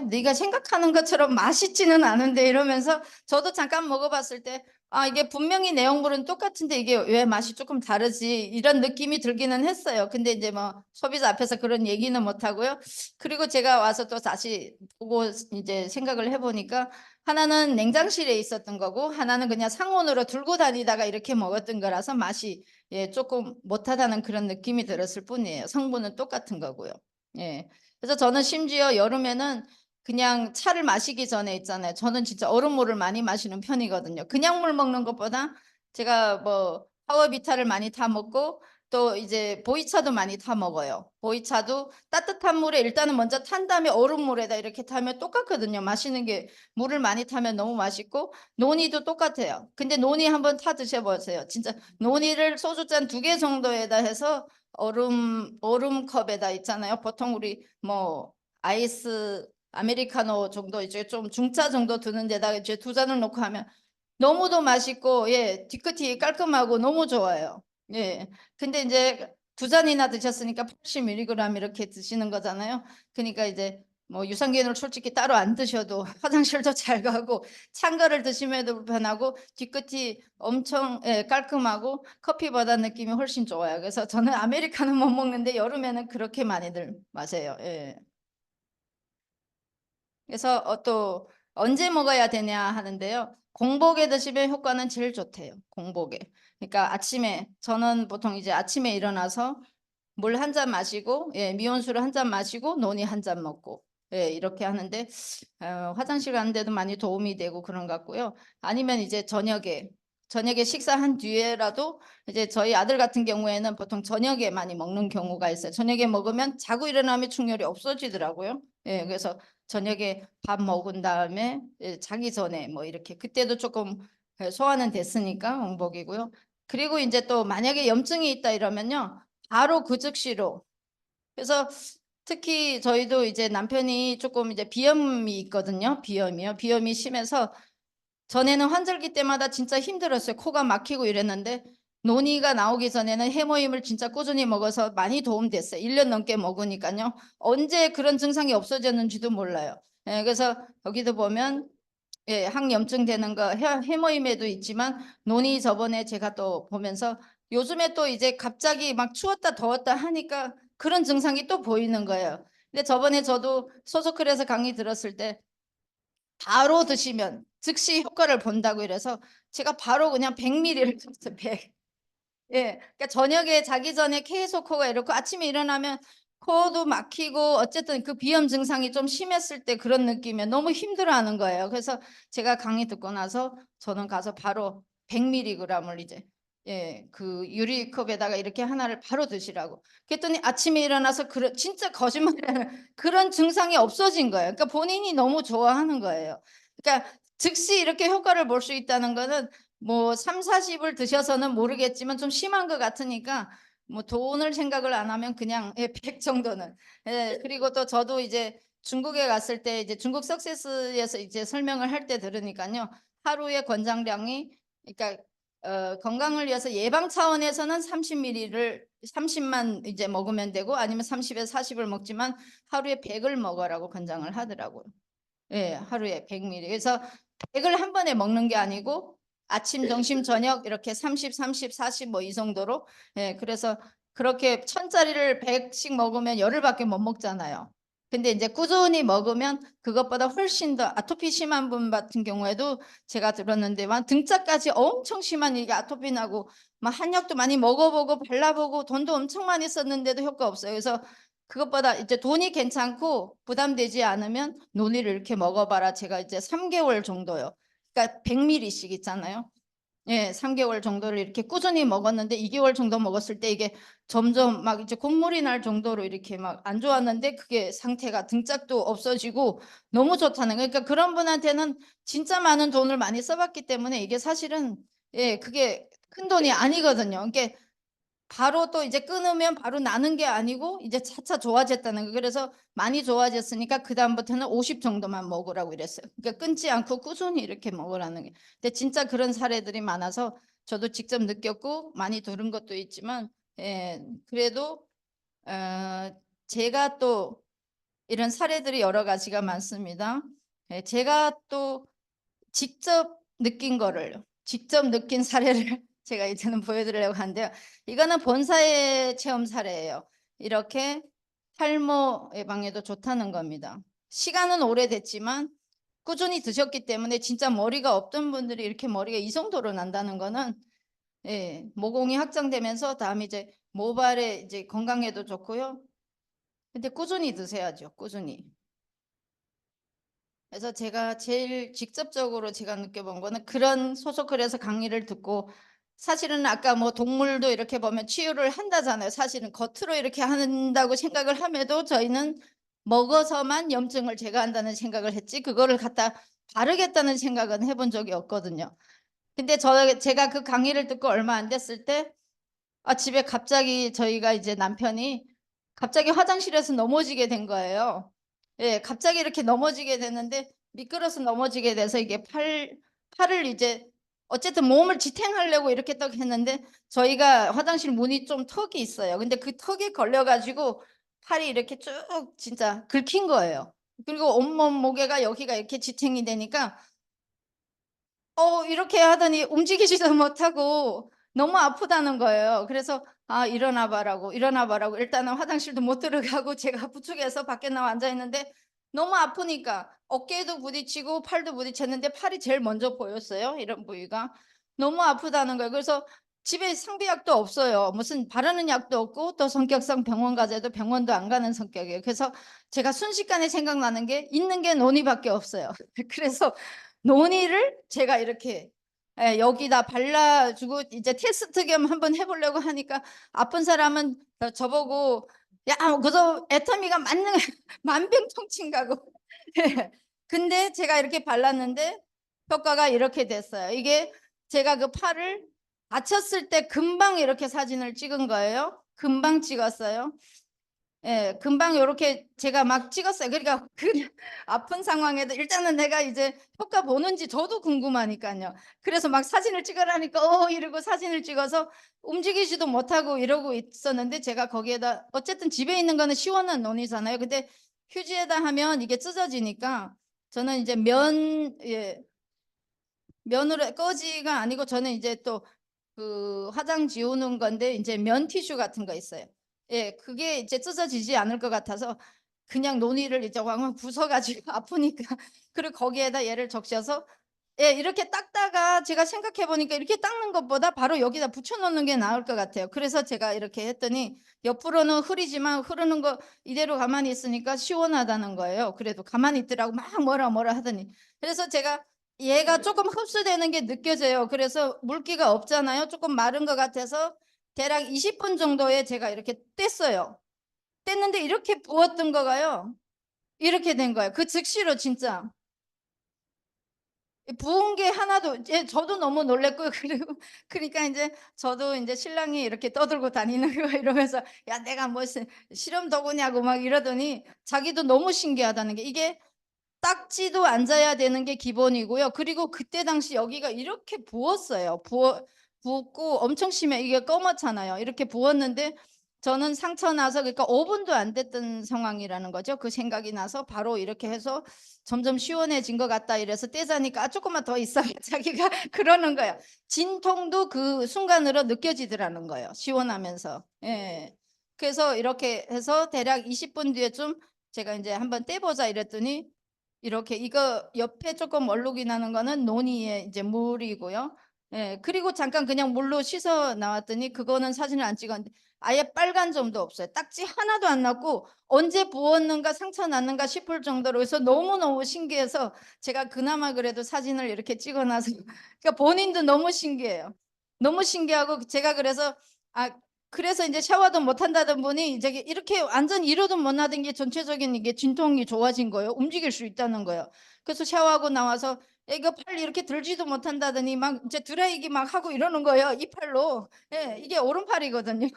네가 생각하는 것처럼 맛있지는 않은데 이러면서 저도 잠깐 먹어봤을 때 이게 분명히 내용물은 똑같은데 이게 왜 맛이 조금 다르지 이런 느낌이 들기는 했어요. 근데 이제 뭐 소비자 앞에서 그런 얘기는 못 하고요. 그리고 제가 와서 또 다시 보고 이제 생각을 해보니까 하나는 냉장실에 있었던 거고 하나는 그냥 상온으로 들고 다니다가 이렇게 먹었던 거라서 맛이 조금 못하다는 그런 느낌이 들었을 뿐이에요. 성분은 똑같은 거고요. 그래서 저는 심지어 여름에는 그냥 차를 마시기 전에 있잖아요. 저는 진짜 얼음물을 많이 마시는 편이거든요. 그냥 물 먹는 것보다 제가 뭐 파워비타를 많이 타 먹고 또 이제 보이차도 많이 타 먹어요. 보이차도 따뜻한 물에 일단은 먼저 탄 다음에 얼음물에다 이렇게 타면 똑같거든요. 마시는 게 물을 많이 타면 너무 맛있고 노니도 똑같아요. 근데 노니 한번 타 드셔보세요. 진짜 노니를 소주잔 2개 정도에다 해서 얼음컵에다 있잖아요. 보통 우리 뭐 아이스 아메리카노 정도 이제 좀 중차 정도 드는 데다가 이제 2잔을 놓고 하면 너무도 맛있고 예 뒤끝이 깔끔하고 너무 좋아요. 예. 근데 이제 2잔이나 드셨으니까 80mg 이렇게 드시는 거잖아요. 그러니까 이제 뭐 유산균을 솔직히 따로 안 드셔도 화장실도 잘 가고 찬 거를 드시면도 불편하고 뒤끝이 엄청 예 깔끔하고 커피보다 느낌이 훨씬 좋아요. 그래서 저는 아메리카노 못 먹는데 여름에는 그렇게 많이들 마세요. 예. 그래서 또 언제 먹어야 되냐 하는데요. 공복에 드시면 효과는 제일 좋대요. 공복에. 그러니까 아침에 저는 보통 이제 아침에 일어나서 물 한 잔 마시고 예, 미온수를 한 잔 마시고 노니 한 잔 먹고 예, 이렇게 하는데 화장실 가는데도 많이 도움이 되고 그런 것 같고요. 아니면 이제 저녁에 식사한 뒤에라도 이제 저희 아들 같은 경우에는 보통 저녁에 많이 먹는 경우가 있어요. 저녁에 먹으면 자고 일어나면 충혈이 없어지더라고요. 예, 그래서 저녁에 밥 먹은 다음에 예, 자기 전에 뭐 이렇게 그때도 조금 소화는 됐으니까 공복이고요. 그리고 이제 또 만약에 염증이 있다 이러면요. 바로 그 즉시로. 그래서 특히 저희도 이제 남편이 조금 이제 비염이 있거든요. 비염이요. 비염이 심해서 전에는 환절기 때마다 진짜 힘들었어요. 코가 막히고 이랬는데 논의가 나오기 전에는 해모임을 진짜 꾸준히 먹어서 많이 도움됐어요. 1년 넘게 먹으니까요. 언제 그런 증상이 없어졌는지도 몰라요. 예, 그래서 여기도 보면 예, 항염증 되는 거 해모임에도 있지만 논의 저번에 제가 또 보면서 요즘에 또 이제 갑자기 막 추웠다 더웠다 하니까 그런 증상이 또 보이는 거예요. 근데 저번에 저도 소소클에서 강의 들었을 때 바로 드시면 즉시 효과를 본다고 이래서 제가 바로 그냥 100ml를 줬어요. 100. 예. 그러니까 저녁에 자기 전에 계속 코가 이렇고 아침에 일어나면 코도 막히고 어쨌든 그 비염 증상이 좀 심했을 때 그런 느낌에 너무 힘들어하는 거예요. 그래서 제가 강의 듣고 나서 저는 가서 바로 100mg을 이제 예, 그 유리컵에다가 이렇게 하나를 바로 드시라고. 그랬더니 아침에 일어나서 진짜 거짓말이라는 그런 증상이 없어진 거예요. 그러니까 본인이 너무 좋아하는 거예요. 그러니까 즉시 이렇게 효과를 볼 수 있다는 거는 뭐 30-40을 드셔서는 모르겠지만 좀 심한 것 같으니까 뭐 돈을 생각을 안 하면 그냥 예, 100 정도는. 예, 그리고 또 저도 이제 중국에 갔을 때 이제 중국 석세스에서 이제 설명을 할 때 들으니까요. 하루의 권장량이 그러니까 건강을 위해서 예방 차원에서는 30ml를 30만 이제 먹으면 되고 아니면 30에서 40을 먹지만 하루에 100을 먹으라고 권장을 하더라고요. 예, 하루에 100ml. 그래서 100을 한 번에 먹는 게 아니고 아침, 점심, 저녁 이렇게 30, 30, 40 뭐 이 정도로. 예, 그래서 그렇게 1000짜리를 100씩 먹으면 열흘밖에 못 먹잖아요. 근데 이제 꾸준히 먹으면 그것보다 훨씬 더 아토피 심한 분 같은 경우에도 제가 들었는데 막 등짝까지 엄청 심한 이게 아토피 나고 막 한약도 많이 먹어보고 발라보고 돈도 엄청 많이 썼는데도 효과 없어요. 그래서 그것보다 이제 돈이 괜찮고 부담되지 않으면 논이를 이렇게 먹어봐라. 제가 이제 3개월 정도요. 그러니까 100ml씩 있잖아요. 예, 3개월 정도를 이렇게 꾸준히 먹었는데 2개월 정도 먹었을 때 이게 점점 막 이제 콧물이 날 정도로 이렇게 막 안 좋았는데 그게 상태가 등짝도 없어지고 너무 좋다는 거예요. 그러니까 그런 분한테는 진짜 많은 돈을 많이 써봤기 때문에 이게 사실은 예, 그게 큰 돈이 아니거든요. 그러니까 바로 또 이제 끊으면 바로 나는 게 아니고 이제 차차 좋아졌다는 거. 그래서 많이 좋아졌으니까 그다음부터는 50 정도만 먹으라고 이랬어요. 그러니까 끊지 않고 꾸준히 이렇게 먹으라는 게. 근데 진짜 그런 사례들이 많아서 저도 직접 느꼈고 많이 들은 것도 있지만 예, 그래도 제가 또 이런 사례들이 여러 가지가 많습니다. 예, 제가 또 직접 느낀 거를 직접 느낀 사례를 제가 이제는 보여드리려고 하는데요. 이거는 본사의 체험 사례예요. 이렇게 탈모 예방에도 좋다는 겁니다. 시간은 오래됐지만 꾸준히 드셨기 때문에 진짜 머리가 없던 분들이 이렇게 머리가 이 정도로 난다는 거는 예, 모공이 확장되면서 다음에 이제 모발에 이제 건강에도 좋고요. 근데 꾸준히 드셔야죠. 꾸준히. 그래서 제가 제일 직접적으로 제가 느껴본 거는 그런 소속글에서 강의를 듣고 사실은 아까 뭐 동물도 이렇게 보면 치유를 한다잖아요. 사실은 겉으로 이렇게 한다고 생각을 함에도 저희는 먹어서만 염증을 제거한다는 생각을 했지 그거를 갖다 바르겠다는 생각은 해본 적이 없거든요. 근데 제가 그 강의를 듣고 얼마 안 됐을 때 집에 갑자기 저희가 이제 남편이 갑자기 화장실에서 넘어지게 된 거예요. 예, 갑자기 이렇게 넘어지게 됐는데 미끄러서 넘어지게 돼서 이게 팔을 이제 어쨌든 몸을 지탱하려고 이렇게 딱 했는데 저희가 화장실 문이 좀 턱이 있어요. 근데 그 턱에 걸려가지고 팔이 이렇게 쭉 진짜 긁힌 거예요. 그리고 온몸 무게가 여기가 이렇게 지탱이 되니까 이렇게 하더니 움직이지도 못하고 너무 아프다는 거예요. 그래서 일어나 봐라고 일어나 봐라고 일단은 화장실도 못 들어가고 제가 부축해서 밖에 나와 앉아 있는데 너무 아프니까 어깨에도 부딪히고 팔도 부딪혔는데 팔이 제일 먼저 보였어요. 이런 부위가 너무 아프다는 거예요. 그래서 집에 상비약도 없어요. 무슨 바르는 약도 없고 또 성격상 병원 가자도 병원도 안 가는 성격이에요. 그래서 제가 순식간에 생각나는 게 있는 게 논의밖에 없어요. 그래서 논이를 제가 이렇게 여기다 발라주고 이제 테스트 겸 한번 해보려고 하니까 아픈 사람은 저보고 야 그저 애터미가 맞는 만병통치인가고 근데 제가 이렇게 발랐는데 효과가 이렇게 됐어요. 이게 제가 그 팔을 다쳤을 때 금방 이렇게 사진을 찍은 거예요. 금방 찍었어요. 예, 금방 요렇게 제가 막 찍었어요. 그러니까 그 아픈 상황에도 일단은 내가 이제 효과 보는지 저도 궁금하니까요. 그래서 막 사진을 찍으라니까 이러고 사진을 찍어서 움직이지도 못하고 이러고 있었는데 제가 거기에다 어쨌든 집에 있는 거는 시원한 논이잖아요. 근데 휴지에다 하면 이게 찢어지니까 저는 이제 면으로 꺼지가 아니고 저는 이제 또 그 화장 지우는 건데 이제 면 티슈 같은 거 있어요. 예, 그게 이제 찢어지지 않을 것 같아서 그냥 논이를 이제 왕왕 부숴가지고 아프니까 그리고 거기에다 얘를 적셔서 예, 이렇게 닦다가 제가 생각해 보니까 이렇게 닦는 것보다 바로 여기다 붙여놓는 게 나을 것 같아요. 그래서 제가 이렇게 했더니 옆으로는 흐리지만 흐르는 거 이대로 가만히 있으니까 시원하다는 거예요. 그래도 가만히 있더라고 막 뭐라 하더니 그래서 제가 얘가 조금 흡수되는 게 느껴져요. 그래서 물기가 없잖아요. 조금 마른 것 같아서 대략 20분 정도에 제가 이렇게 뗐어요. 뗐는데 이렇게 부었던 거가요. 이렇게 된 거예요. 그 즉시로 진짜. 부은 게 하나도 저도 너무 놀랬고 그리고 그러니까 이제 저도 이제 신랑이 이렇게 떠들고 다니는 거 이러면서 야 내가 무슨 실험 도구냐고 막 이러더니 자기도 너무 신기하다는 게 이게 딱지도 앉아야 되는 게 기본이고요. 그리고 그때 당시 여기가 이렇게 부었어요. 부었고 엄청 심해. 이게 검었잖아요. 이렇게 부었는데 저는 상처 나서 그러니까 5분도 안 됐던 상황이라는 거죠. 그 생각이 나서 바로 이렇게 해서 점점 시원해진 것 같다 이래서 떼자니까 조금만 더 있어 자기가 그러는 거예요. 진통도 그 순간으로 느껴지더라는 거예요. 시원하면서. 예. 그래서 이렇게 해서 대략 20분 뒤에쯤 제가 이제 한번 떼보자 이랬더니 이렇게 이거 옆에 조금 얼룩이 나는 거는 논이의 이제 물이고요. 예, 그리고 잠깐 그냥 물로 씻어 나왔더니 그거는 사진을 안 찍었는데 아예 빨간 점도 없어요. 딱지 하나도 안 났고 언제 부었는가 상처 났는가 싶을 정도로 해서 너무너무 신기해서 제가 그나마 그래도 사진을 이렇게 찍어놔서 그러니까 본인도 너무 신기해요. 너무 신기하고 제가 그래서 이제 샤워도 못 한다던 분이 이제 이렇게 완전 이러도 못 하던 게 전체적인 이게 진통이 좋아진 거예요. 움직일 수 있다는 거예요. 그래서 샤워하고 나와서 이거 팔 이렇게 들지도 못한다더니 막 이제 드라이기 막 하고 이러는 거예요. 이 팔로. 예, 이게 오른팔이거든요.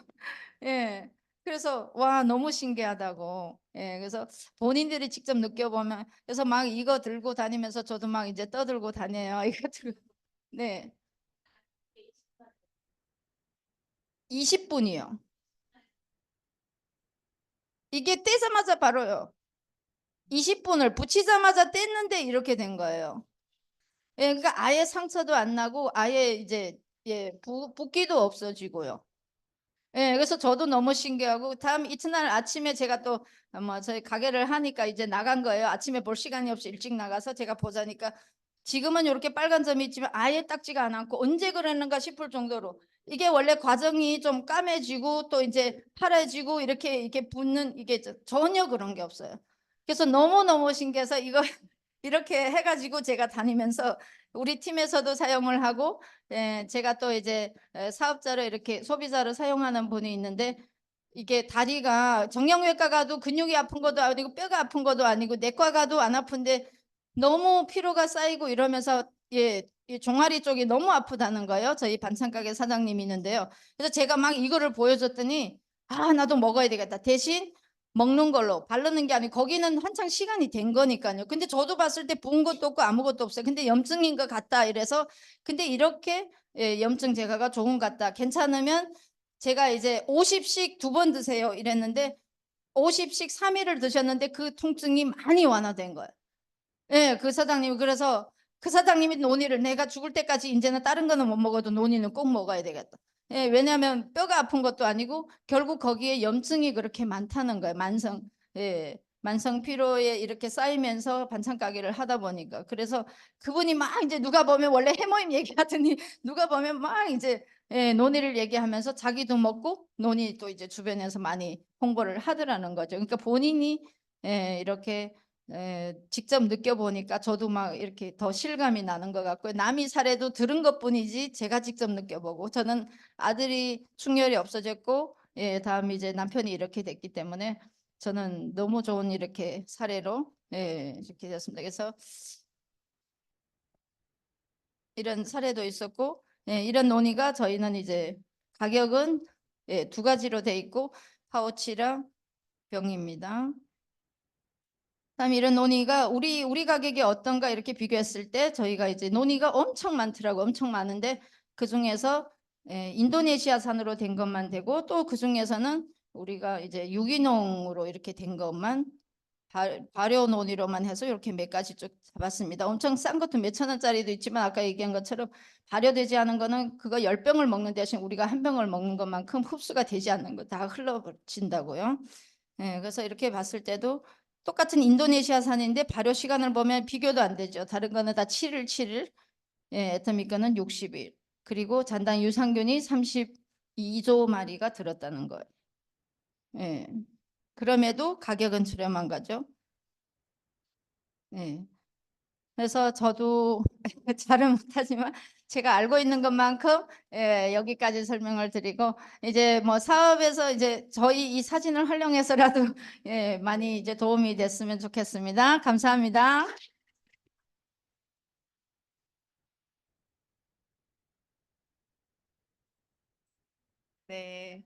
예. 그래서 와 너무 신기하다고. 예, 그래서 본인들이 직접 느껴보면 그래서 막 이거 들고 다니면서 저도 막 이제 떠들고 다녀요. 이거 들고. 네. 20분이요. 이게 떼자마자 바로요. 20분을 붙이자마자 뗐는데 이렇게 된 거예요. 예, 그러니까 아예 상처도 안 나고 아예 이제 붓기도 없어지고요. 예, 그래서 저도 너무 신기하고 다음 이튿날 아침에 제가 또 저희 가게를 하니까 이제 나간 거예요. 아침에 볼 시간이 없이 일찍 나가서 제가 보자니까 지금은 이렇게 빨간 점이 있지만 아예 딱지가 않고 언제 그랬는가 싶을 정도로 이게 원래 과정이 좀 까매지고 또 이제 파래지고 이렇게 붓는 이게 전혀 그런 게 없어요. 그래서 너무너무 신기해서 이거 이렇게 해가지고 제가 다니면서 우리 팀에서도 사용을 하고, 제가 또 이제 사업자로 이렇게 소비자로 사용하는 분이 있는데, 이게 다리가 정형외과 가도 근육이 아픈 것도 아니고 뼈가 아픈 것도 아니고 내과 가도 안 아픈데 너무 피로가 쌓이고 이러면서 이 종아리 쪽이 너무 아프다는 거예요. 저희 반찬 가게 사장님이 있는데요. 그래서 제가 막 이거를 보여줬더니 아, 나도 먹어야 되겠다. 대신 먹는 걸로 바르는 게 아니고 거기는 한창 시간이 된 거니까요. 근데 저도 봤을 때 부은 것도 없고 아무것도 없어요. 근데 염증인 것 같다 이래서 근데 이렇게 염증 제거가 좋은 것 같다. 괜찮으면 제가 이제 50씩 2번 드세요 이랬는데 50씩 3일을 드셨는데 그 통증이 많이 완화된 거예요. 예, 그 사장님이 그래서 그 사장님이 논의를 내가 죽을 때까지 이제는 다른 거는 못 먹어도 논의는 꼭 먹어야 되겠다. 예, 왜냐하면 뼈가 아픈 것도 아니고 결국 거기에 염증이 그렇게 많다는 거예요. 만성 피로에 이렇게 쌓이면서 반찬 가게를 하다 보니까 그래서 그분이 막 이제 누가 보면 원래 해모임 얘기하더니 누가 보면 막 이제 논의를 얘기하면서 자기도 먹고 논의 또 이제 주변에서 많이 홍보를 하더라는 거죠. 그러니까 본인이 이렇게 직접 느껴보니까 저도 막 이렇게 더 실감이 나는 것 같고요. 남이 사례도 들은 것뿐이지 제가 직접 느껴보고 저는 아들이 충혈이 없어졌고 다음 이제 남편이 이렇게 됐기 때문에 저는 너무 좋은 이렇게 사례로 이렇게 됐습니다. 그래서 이런 사례도 있었고 이런 논의가 저희는 이제 가격은 2가지로 돼 있고 파우치랑 병입니다. 그다음에 이런 논의가 우리 가격이 어떤가 이렇게 비교했을 때 저희가 이제 논의가 엄청 많더라고 엄청 많은데 그 중에서 인도네시아산으로 된 것만 되고 또 그 중에서는 우리가 이제 유기농으로 이렇게 된 것만 발효 논의로만 해서 이렇게 몇 가지 쭉 잡았습니다. 엄청 싼 것도 몇천 원짜리도 있지만 아까 얘기한 것처럼 발효되지 않은 거는 그거 10병을 먹는 대신 우리가 한 병을 먹는 것만큼 흡수가 되지 않는 거 다 흘러진다고요. 그래서 이렇게 봤을 때도 똑같은 인도네시아산인데 발효 시간을 보면 비교도 안 되죠. 다른 거는 다 7일, 7일, 애터미건은 60일. 그리고 잔당 유산균이 32조 마리가 들었다는 거예요. 그럼에도 가격은 저렴한 거죠. 그래서 저도 잘은 못하지만 제가 알고 있는 것만큼 여기까지 설명을 드리고 이제 뭐 사업에서 이제 저희 이 사진을 활용해서라도 많이 이제 도움이 됐으면 좋겠습니다. 감사합니다. 네.